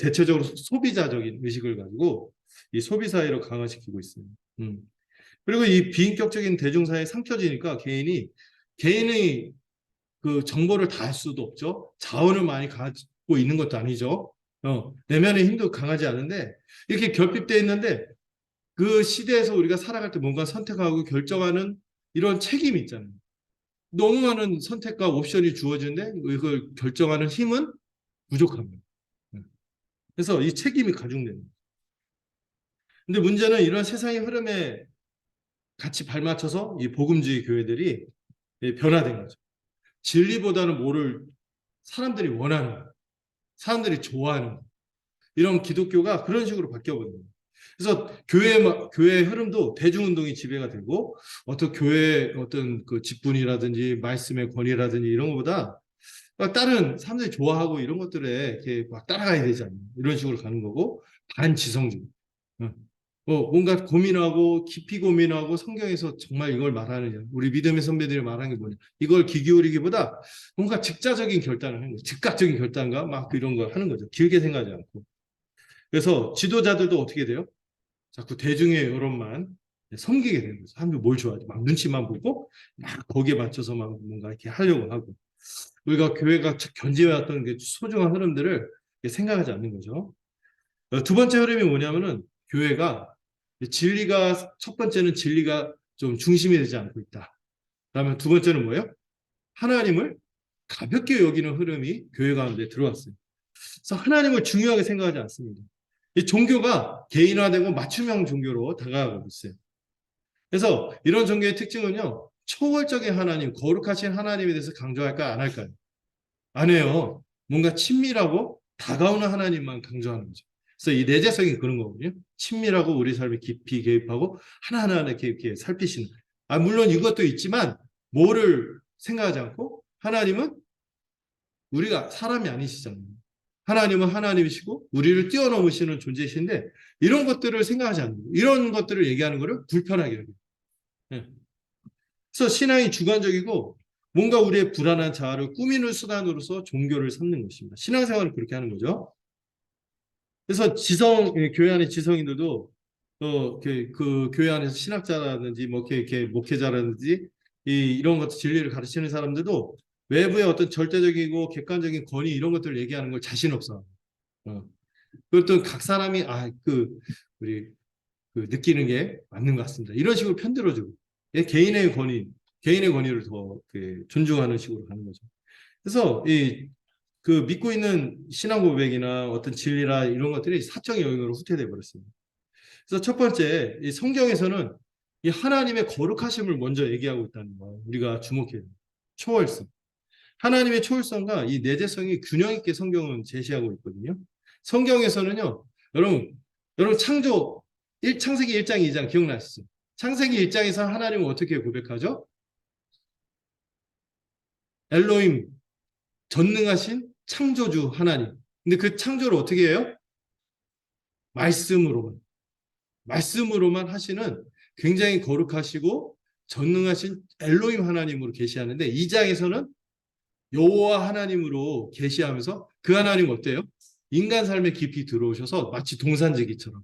대체적으로 소비자적인 의식을 가지고 이 소비 사회로 강화시키고 있습니다. 그리고 이 비인격적인 대중사회에 삼켜지니까 개인의 그 정보를 다 할 수도 없죠. 자원을 많이 갖고 있는 것도 아니죠. 내면의 힘도 강하지 않은데 이렇게 결핍되어 있는데 그 시대에서 우리가 살아갈 때 뭔가 선택하고 결정하는 이런 책임이 있잖아요. 너무 많은 선택과 옵션이 주어지는데 이걸 결정하는 힘은 부족합니다. 그래서 이 책임이 가중됩니다. 근데 문제는 이런 세상의 흐름에 같이 발맞춰서 이 복음주의 교회들이 변화된 거죠. 진리보다는 뭐를 사람들이 원하는, 사람들이 좋아하는 이런 기독교가 그런 식으로 바뀌어버립니다. 그래서 교회의 흐름도 대중운동이 지배가 되고 어떤 교회 어떤 그 직분이라든지 말씀의 권위라든지 이런 것보다 다른 사람들이 좋아하고 이런 것들에 이렇게 막 따라가야 되잖아요. 이런 식으로 가는 거고 반지성주의. 뭔가 고민하고 깊이 고민하고 성경에서 정말 이걸 말하느냐. 우리 믿음의 선배들이 말하는 게 뭐냐. 이걸 귀 기울이기보다 뭔가 즉자적인 결단을 하는 거죠. 즉각적인 결단과 막 이런 걸 하는 거죠. 길게 생각하지 않고. 그래서 지도자들도 어떻게 돼요? 자꾸 대중의 여론만 섬기게 되는 거죠. 사람들이 뭘 좋아하지? 막 눈치만 보고 막 거기에 맞춰서 막 뭔가 이렇게 하려고 하고. 우리가 교회가 견지해왔던 게 소중한 흐름들을 생각하지 않는 거죠. 두 번째 흐름이 뭐냐면은 교회가 진리가 첫 번째는 진리가 좀 중심이 되지 않고 있다. 그다음에 두 번째는 뭐예요? 하나님을 가볍게 여기는 흐름이 교회 가운데 들어왔어요. 그래서 하나님을 중요하게 생각하지 않습니다. 이 종교가 개인화되고 맞춤형 종교로 다가가고 있어요. 그래서 이런 종교의 특징은요, 초월적인 하나님, 거룩하신 하나님에 대해서 강조할까 안 할까요? 안 해요. 뭔가 친밀하고 다가오는 하나님만 강조하는 거죠. 그래서 이 내재성이 그런 거거든요. 친밀하고 우리 삶에 깊이 개입하고 하나하나 이렇게 살피시는. 물론 이것도 있지만 뭐를 생각하지 않고 하나님은 우리가 사람이 아니시잖아요. 하나님은 하나님이시고 우리를 뛰어넘으시는 존재이신데 이런 것들을 생각하지 않는 거예요. 이런 것들을 얘기하는 거를 불편하게 해요. 예. 그래서 신앙이 주관적이고 뭔가 우리의 불안한 자아를 꾸미는 수단으로서 종교를 삼는 것입니다. 신앙생활을 그렇게 하는 거죠. 그래서 교회 안의 지성인들도 그 교회 안에서 신학자라든지 뭐 이렇게 목회자라든지 이런 것 진리를 가르치는 사람들도 외부의 어떤 절대적이고 객관적인 권위 이런 것들을 얘기하는 걸 자신 없어. 어. 그것도 각 사람이 우리 느끼는 게 맞는 것 같습니다. 이런 식으로 편들어주고 개인의 권위를 더 존중하는 식으로 가는 거죠. 그래서 그 믿고 있는 신앙 고백이나 어떤 진리나 이런 것들이 사적 영역으로 후퇴돼 버렸습니다. 그래서 첫 번째, 이 성경에서는 이 하나님의 거룩하심을 먼저 얘기하고 있다는 거 우리가 주목해야 돼요. 초월성. 하나님의 초월성과 이 내재성이 균형 있게 성경은 제시하고 있거든요. 성경에서는요, 여러분 창세기 1장, 2장 기억나시죠? 창세기 1장에서 하나님은 어떻게 고백하죠? 엘로힘, 전능하신 창조주 하나님. 근데 그 창조를 어떻게 해요? 말씀으로만. 말씀으로만 하시는 굉장히 거룩하시고 전능하신 엘로힘 하나님으로 계시하는데 이 장에서는 여호와 하나님으로 계시하면서 그 하나님 어때요? 인간 삶에 깊이 들어오셔서 마치 동산제기처럼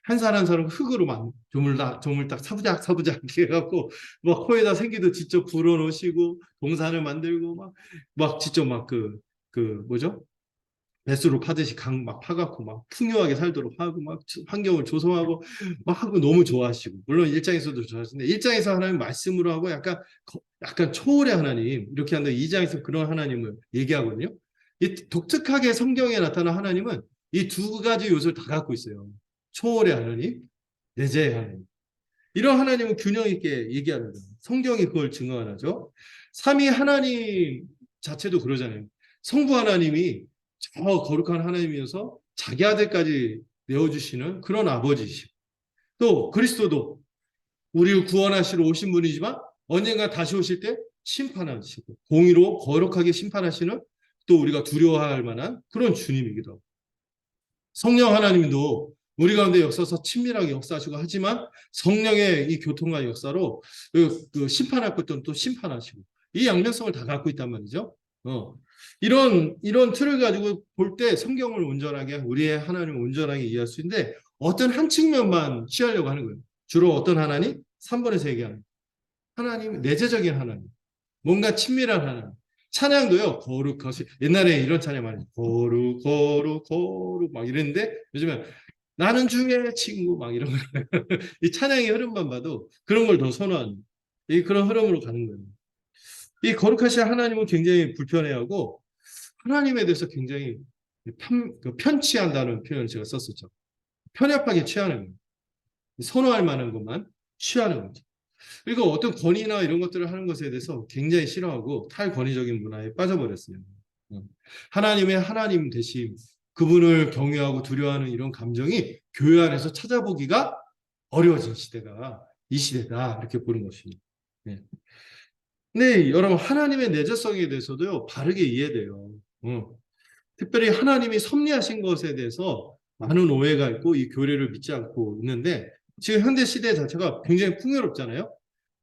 한 살 한 살은 흙으로 막 조물딱 사부작 사부작 해갖고 막 코에다 생기도 직접 불어넣으시고 동산을 만들고 막 직접 막 뭐죠? 뱃수로 파듯이 강 막 파갖고 막 풍요하게 살도록 하고 막 환경을 조성하고 막 하고 너무 좋아하시고 물론 일장에서도 좋아하시는데 일장에서 하나님 말씀으로 하고 약간 초월의 하나님 이렇게 하는데 2장에서 그런 하나님을 얘기하거든요. 이 독특하게 성경에 나타난 하나님은 이 두 가지 요소를 다 갖고 있어요. 초월의 하나님, 내재의 하나님. 이런 하나님은 균형 있게 얘기하는 거예요. 성경이 그걸 증언하죠. 삼위 하나님 자체도 그러잖아요. 성부 하나님이 저 거룩한 하나님이어서 자기 아들까지 내어주시는 그런 아버지시고 또 그리스도도 우리를 구원하시러 오신 분이지만 언젠가 다시 오실 때 심판하시고 공의로 거룩하게 심판하시는 또 우리가 두려워할 만한 그런 주님이기도 하고 성령 하나님도 우리 가운데 역사서 친밀하게 역사하시고 하지만 성령의 이 교통과 역사로 그 심판할 것들은 또 심판하시고 이 양면성을 다 갖고 있단 말이죠. 이런 틀을 가지고 볼 때 성경을 온전하게 우리의 하나님을 온전하게 이해할 수 있는데 어떤 한 측면만 취하려고 하는 거예요. 주로 어떤 하나님? 3번에서 얘기하는 하나님, 내재적인 하나님, 뭔가 친밀한 하나님. 찬양도요, 거룩하시. 옛날에 이런 찬양 많이 거룩, 거룩, 거룩 막 이랬는데 요즘엔 나는 주의 친구 막 이런 거. 이 찬양의 흐름만 봐도 그런 걸 더 선호하는 그런 흐름으로 가는 거예요. 이 거룩하신 하나님은 굉장히 불편해하고 하나님에 대해서 굉장히 편취한다는 표현을 제가 썼었죠. 편협하게 취하는 거예요. 선호할 만한 것만 취하는 거죠. 그리고 어떤 권위나 이런 것들을 하는 것에 대해서 굉장히 싫어하고 탈권위적인 문화에 빠져버렸어요. 하나님의 하나님 대신 그분을 경외하고 두려워하는 이런 감정이 교회 안에서 찾아보기가 어려워진 시대가 이 시대다 이렇게 보는 것입니다. 네. 근데 여러분 하나님의 내재성에 대해서도요 바르게 이해돼요. 특별히 하나님이 섭리하신 것에 대해서 많은 오해가 있고 이 교리를 믿지 않고 있는데 지금 현대 시대 자체가 굉장히 풍요롭잖아요.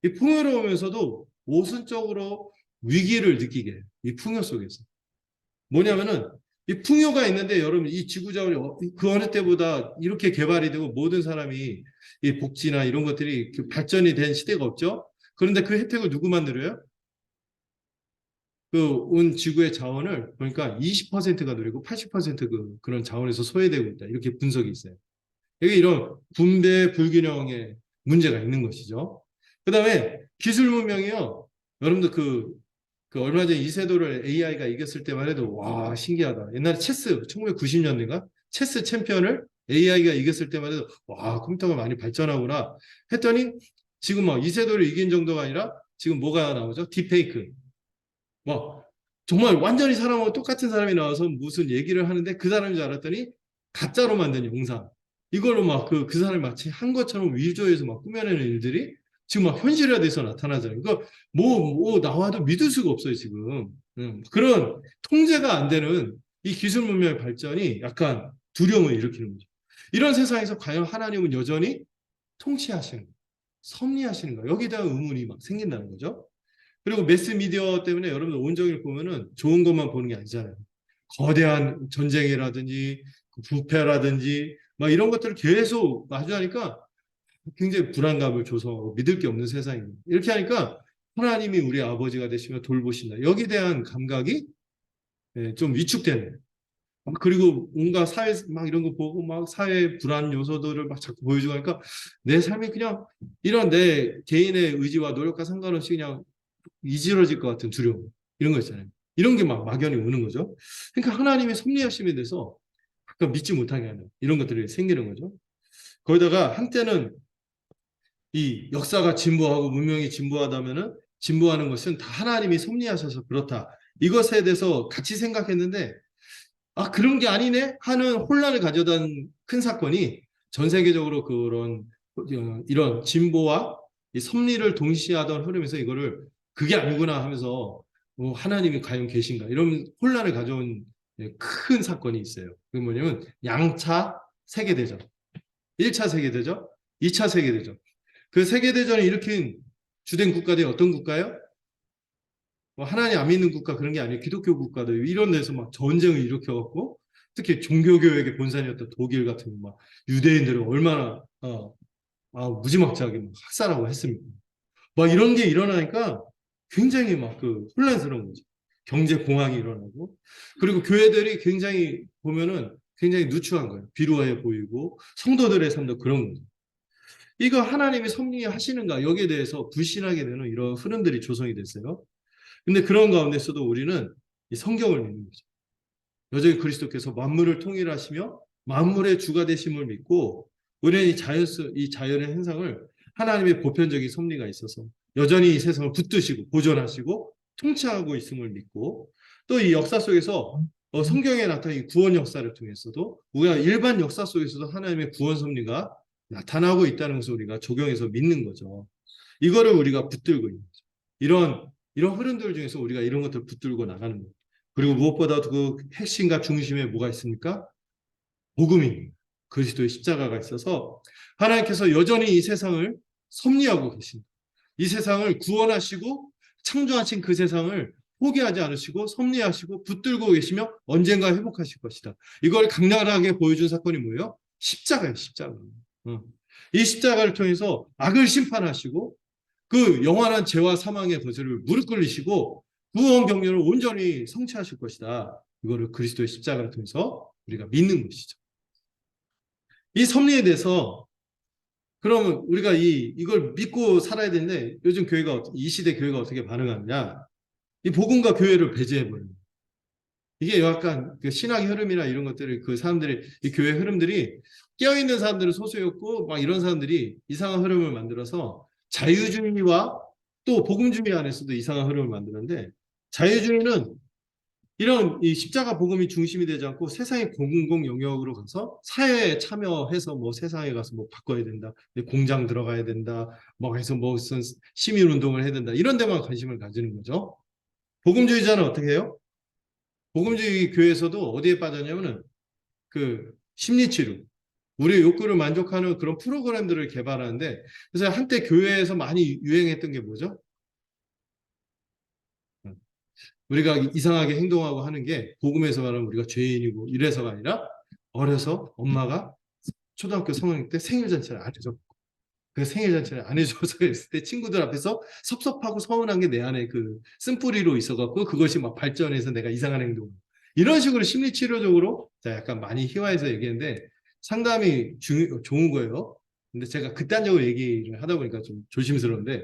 이 풍요로우면서도 모순적으로 위기를 느끼게 해요. 이 풍요 속에서. 뭐냐면은 이 풍요가 있는데 여러분 이 지구 자원이 그 어느 때보다 이렇게 개발이 되고 모든 사람이 이 복지나 이런 것들이 발전이 된 시대가 없죠. 그런데 그 혜택을 누구만 누려요? 온 지구의 자원을 보니까 20%가 누리고 80% 그런 자원에서 소외되고 있다. 이렇게 분석이 있어요. 여기 이런 분배 불균형의 문제가 있는 것이죠. 그 다음에 기술 문명이요. 여러분들 얼마 전에 이세돌을 AI가 이겼을 때만 해도 와 신기하다. 옛날에 체스 1990년대인가 체스 챔피언을 AI가 이겼을 때만 해도 와 컴퓨터가 많이 발전하구나 했더니 지금 막 이세돌을 이긴 정도가 아니라 지금 뭐가 나오죠? 딥페이크. 뭐 정말 완전히 사람하고 똑같은 사람이 나와서 무슨 얘기를 하는데 그 사람인 줄 알았더니 가짜로 만든 영상. 이걸로 막 그 사람이 마치 한 것처럼 위조해서 막 꾸며내는 일들이 지금 막 현실화돼서 나타나잖아요. 그러니까 뭐 나와도 믿을 수가 없어요, 지금. 그런 통제가 안 되는 이 기술 문명의 발전이 약간 두려움을 일으키는 거죠. 이런 세상에서 과연 하나님은 여전히 통치하시는 거, 섭리하시는가? 여기에 대한 의문이 막 생긴다는 거죠. 그리고 매스미디어 때문에 여러분들 온종일 보면은 좋은 것만 보는 게 아니잖아요. 거대한 전쟁이라든지 부패라든지 막 이런 것들을 계속 마주하니까 굉장히 불안감을 줘서 믿을 게 없는 세상입니다. 이렇게 하니까 하나님이 우리 아버지가 되시며 돌보신다. 여기에 대한 감각이 좀 위축되는. 그리고 온갖 사회 막 이런 거 보고 막 사회 불안 요소들을 막 자꾸 보여주고 하니까 내 삶이 그냥 이런 내 개인의 의지와 노력과 상관없이 그냥 이지러질 것 같은 두려움 이런 거 있잖아요. 이런 게 막 막연히 오는 거죠. 그러니까 하나님의 섭리하심에 대해서 약간 믿지 못하게 하는 이런 것들이 생기는 거죠. 거기다가 한때는 이 역사가 진보하고 문명이 진보하다면은 진보하는 것은 다 하나님이 섭리하셔서 그렇다. 이것에 대해서 같이 생각했는데 그런 게 아니네 하는 혼란을 가져다는 큰 사건이 전 세계적으로 그런 이런 진보와 이 섭리를 동시하던 흐름에서 이거를 그게 아니구나 하면서 하나님이 과연 계신가 이런 혼란을 가져온 큰 사건이 있어요. 그게 뭐냐면 양차 세계대전, 1차 세계대전, 2차 세계대전. 그 세계대전을 일으킨 주된 국가들이 어떤 국가예요? 하나님 안 믿는 국가 그런 게 아니에요. 기독교 국가들 이런 데서 막 전쟁을 일으켜갖고 특히 종교교역의 본산이었던 독일 같은 막 유대인들을 얼마나 무지막지하게 막 학살하고 했습니다. 막 이런 게 일어나니까 굉장히 막 그 혼란스러운 거죠. 경제 공황이 일어나고 그리고 교회들이 굉장히 보면은 굉장히 누추한 거예요. 비루해 보이고 성도들의 삶도 그런 거죠. 이거 하나님이 섭리하시는가 여기에 대해서 불신하게 되는 이런 흐름들이 조성이 됐어요. 근데 그런 가운데서도 우리는 이 성경을 믿는 거죠. 여전히 그리스도께서 만물을 통일하시며 만물의 주가 되심을 믿고 우리는 이 자연의 현상을 하나님의 보편적인 섭리가 있어서 여전히 이 세상을 붙드시고 보존하시고 통치하고 있음을 믿고 또 이 역사 속에서 성경에 나타난 이 구원 역사를 통해서도 우리가 일반 역사 속에서도 하나님의 구원 섭리가 나타나고 있다는 것을 우리가 적용해서 믿는 거죠. 이거를 우리가 붙들고 있는 거죠. 이런 흐름들 중에서 우리가 이런 것들을 붙들고 나가는 거예요. 그리고 무엇보다도 그 핵심과 중심에 뭐가 있습니까? 복음입니다. 그리스도의 십자가가 있어서 하나님께서 여전히 이 세상을 섭리하고 계십니다. 이 세상을 구원하시고 창조하신 그 세상을 포기하지 않으시고 섭리하시고 붙들고 계시며 언젠가 회복하실 것이다. 이걸 강렬하게 보여준 사건이 뭐예요? 십자가예요, 십자가. 이 십자가를 통해서 악을 심판하시고 그 영원한 죄와 사망의 거슬을 무릎 꿇리시고 구원 경륜을 온전히 성취하실 것이다. 이거를 그리스도의 십자가를 통해서 우리가 믿는 것이죠. 이 섭리에 대해서 그러면 우리가 이걸 믿고 살아야 되는데 요즘 이 시대 교회가 어떻게 반응하느냐? 이 복음과 교회를 배제해버려요. 이게 약간 그 신학의 흐름이나 이런 것들을 그 사람들이 이 교회 흐름들이 깨어있는 사람들은 소수였고 막 이런 사람들이 이상한 흐름을 만들어서 자유주의와 또 복음주의 안에서도 이상한 흐름을 만드는데 자유주의는 이런 이 십자가 복음이 중심이 되지 않고 세상의 공공 영역으로 가서 사회에 참여해서 뭐 세상에 가서 뭐 바꿔야 된다, 공장 들어가야 된다, 뭐 해서 무슨 시민 운동을 해야 된다 이런 데만 관심을 가지는 거죠. 복음주의자는 어떻게 해요? 복음주의 교회에서도 어디에 빠졌냐면은 그 심리치료, 우리의 욕구를 만족하는 그런 프로그램들을 개발하는데 그래서 한때 교회에서 많이 유행했던 게 뭐죠? 우리가 이상하게 행동하고 하는 게 복음에서 말하면 우리가 죄인이고 이래서가 아니라 어려서 엄마가 초등학교 3학년 때 생일 잔치를 안 해줘. 그 생일 잔치를 안 해줘서 했을 때 친구들 앞에서 섭섭하고 서운한 게 내 안에 그 쓴뿌리로 있어갖고 그것이 막 발전해서 내가 이상한 행동. 이런 식으로 심리치료적으로 약간 많이 희화해서 얘기했는데 상담이 좋은 거예요. 근데 제가 극단적으로 얘기를 하다 보니까 좀 조심스러운데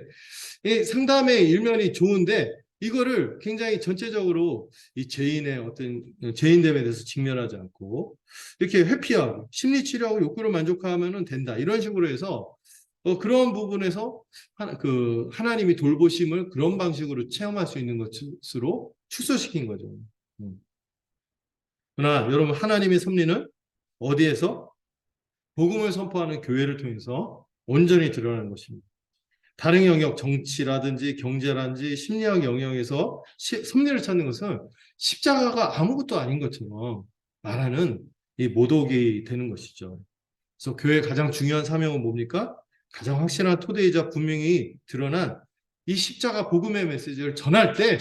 이 상담의 일면이 좋은데 이거를 굉장히 전체적으로 이 죄인의 어떤 죄인됨에 대해서 직면하지 않고 이렇게 회피하고 심리치료하고 욕구를 만족하면 된다 이런 식으로 해서 그런 부분에서 하나님이 돌보심을 그런 방식으로 체험할 수 있는 것으로 축소시킨 거죠. 그러나 여러분 하나님의 섭리는 어디에서? 복음을 선포하는 교회를 통해서 온전히 드러나는 것입니다. 다른 영역, 정치라든지 경제라든지 심리학 영역에서 섭리를 찾는 것은 십자가가 아무것도 아닌 것처럼 말하는 이 모독이 되는 것이죠. 그래서 교회의 가장 중요한 사명은 뭡니까? 가장 확실한 토대이자 분명히 드러난 이 십자가 복음의 메시지를 전할 때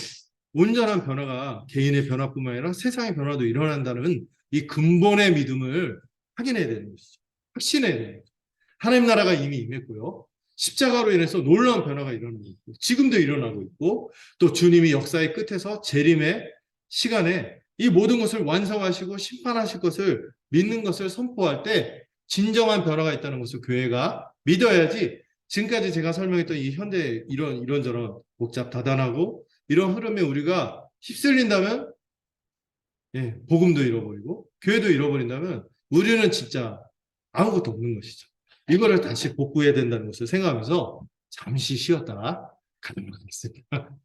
온전한 변화가 개인의 변화뿐만 아니라 세상의 변화도 일어난다는 이 근본의 믿음을 확인해야 되는 것이죠. 확신해야 되는 거죠. 하나님 나라가 이미 임했고요. 십자가로 인해서 놀라운 변화가 일어나고 있고 지금도 일어나고 있고 또 주님이 역사의 끝에서 재림의 시간에 이 모든 것을 완성하시고 심판하실 것을 믿는 것을 선포할 때 진정한 변화가 있다는 것을 교회가 믿어야지 지금까지 제가 설명했던 이 현대 이런저런 복잡 다단하고 이런 흐름에 우리가 휩쓸린다면 복음도 잃어버리고 교회도 잃어버린다면 우리는 진짜 아무것도 없는 것이죠. 이거를 다시 복구해야 된다는 것을 생각하면서 잠시 쉬었다가 가도록 하겠습니다.